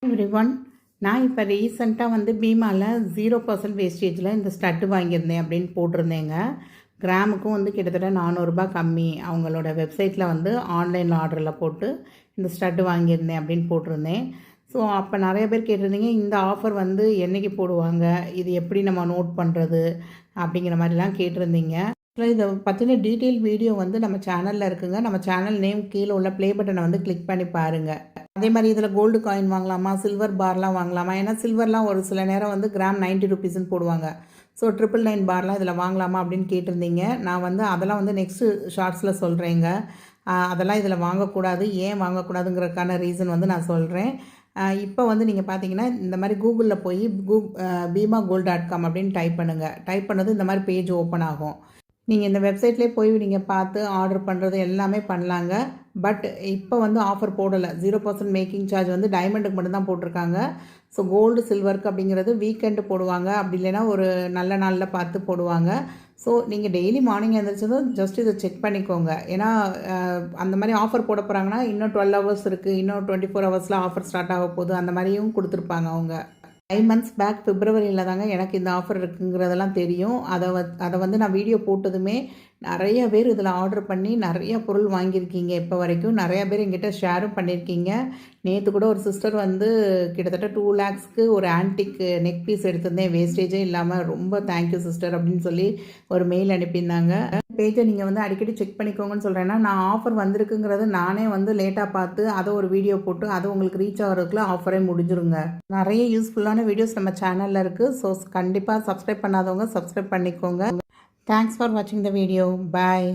Everyone, நான் இப்போ ரீசெண்டாக வந்து பீமாவில் 0% வேஸ்டேஜில் இந்த ஸ்டட்டு வாங்கியிருந்தேன் அப்படின்னு போட்டிருந்தேங்க. கிராமுக்கும் வந்து கிட்டத்தட்ட 400 ரூபாய் கம்மி. அவங்களோட வெப்சைட்டில் வந்து ஆன்லைன் ஆர்டரில் போட்டு இந்த ஸ்டட்டு வாங்கியிருந்தேன் அப்படின்னு போட்டிருந்தேன். ஸோ அப்போ நிறைய பேர் கேட்டிருந்தீங்க, இந்த ஆஃபர் வந்து என்றைக்கு போடுவாங்க, இது எப்படி நம்ம நோட் பண்ணுறது அப்படிங்கிற மாதிரிலாம் கேட்டிருந்தீங்க. இதை பற்றின டீட்டெயில் வீடியோ வந்து நம்ம சேனலில் இருக்குங்க. நம்ம சேனல் நேம் கீழே உள்ள ப்ளே பட்டனை வந்து கிளிக் பண்ணி பாருங்கள். அதே மாதிரி இதில் கோல்டு காயின் வாங்கலாமா, சில்வர் பார்லாம் வாங்கலாமா? ஏன்னா சில்வர்லாம் ஒரு சில நேரம் வந்து கிராம் 90 ருபீஸ்ன்னு போடுவாங்க. ஸோ 999 பார்லாம் இதில் வாங்கலாமா அப்படின்னு கேட்டிருந்தீங்க. நான் வந்து அதெல்லாம் வந்து நெக்ஸ்ட்டு ஷார்ட்ஸில் சொல்கிறேங்க. அதெல்லாம் இதில் வாங்கக்கூடாது, ஏன் வாங்கக்கூடாதுங்கிறதுக்கான ரீசன் வந்து நான் சொல்கிறேன். இப்போ வந்து நீங்கள் பார்த்தீங்கன்னா இந்த மாதிரி கூகுளில் போய் bima-gold.com அப்படின்னு டைப் பண்ணுங்கள். டைப் பண்ணது இந்த மாதிரி பேஜ் ஓப்பன் ஆகும். நீங்கள் இந்த வெப்சைட்லேயே போய் நீங்கள் பார்த்து ஆர்டர் பண்ணுறது எல்லாமே பண்ணலாங்க. பட் இப்போ வந்து ஆஃபர் போடலை. 0% மேக்கிங் சார்ஜ் வந்து டைமண்டுக்கு மட்டும்தான் போட்டிருக்காங்க. ஸோ கோல்டு சில்வருக்கு அப்படிங்கிறது வீக்கெண்டு போடுவாங்க, அப்படி இல்லைன்னா ஒரு நல்ல நாளில் பார்த்து போடுவாங்க. ஸோ நீங்கள் டெய்லி மார்னிங் எழுந்திரிச்சதும் ஜஸ்ட் இதை செக் பண்ணிக்கோங்க. ஏன்னா அந்த மாதிரி ஆஃபர் போட போகிறாங்கன்னா இன்னும் 12 ஹவர்ஸ் இருக்குது, இன்னும் 24 ஹவர்ஸில் ஆஃபர் ஸ்டார்ட் ஆக போகுது, அந்த மாதிரியும் கொடுத்துருப்பாங்க அவங்க. 5 months பேக் பிப்ரவரியில் தாங்க எனக்கு இந்த ஆஃபர் இருக்குங்கிறதெல்லாம் தெரியும். அதை வந்து நான் வீடியோ போட்டதுமே நிறைய பேர் இதில் ஆர்டர் பண்ணி நிறைய பொருள் வாங்கியிருக்கீங்க. இப்போ வரைக்கும் நிறையா பேர் எங்கிட்ட ஷேரும் பண்ணியிருக்கீங்க. நேற்று கூட ஒரு சிஸ்டர் வந்து கிட்டத்தட்ட 2 lakhsக்கு ஒரு ஆன்டிக் நெக் பீஸ் எடுத்திருந்தேன், வேஸ்டேஜே இல்லாமல். ரொம்ப தேங்க்யூ சிஸ்டர் அப்படின்னு சொல்லி ஒரு மெயில் அனுப்பியிருந்தாங்க. பேஜை நீங்கள் வந்து அடிக்கடி செக் பண்ணிக்கோங்கன்னு சொல்கிறேன்னா, நான் ஆஃபர் வந்திருக்குங்கிறது நானே வந்து லேட்டாக பார்த்து அதை ஒரு வீடியோ போட்டு அது உங்களுக்கு ரீச் ஆகிறதுக்குள்ள ஆஃபரே முடிஞ்சிருங்க. நிறைய யூஸ்ஃபுல்லான வீடியோஸ் நம்ம சேனலில் இருக்குது. ஸோ கண்டிப்பாக சப்ஸ்கிரைப் பண்ணாதவங்க சப்ஸ்கிரைப் பண்ணிக்கோங்க. தேங்க்ஸ் ஃபார் வாட்சிங் த வீடியோ. பாய்.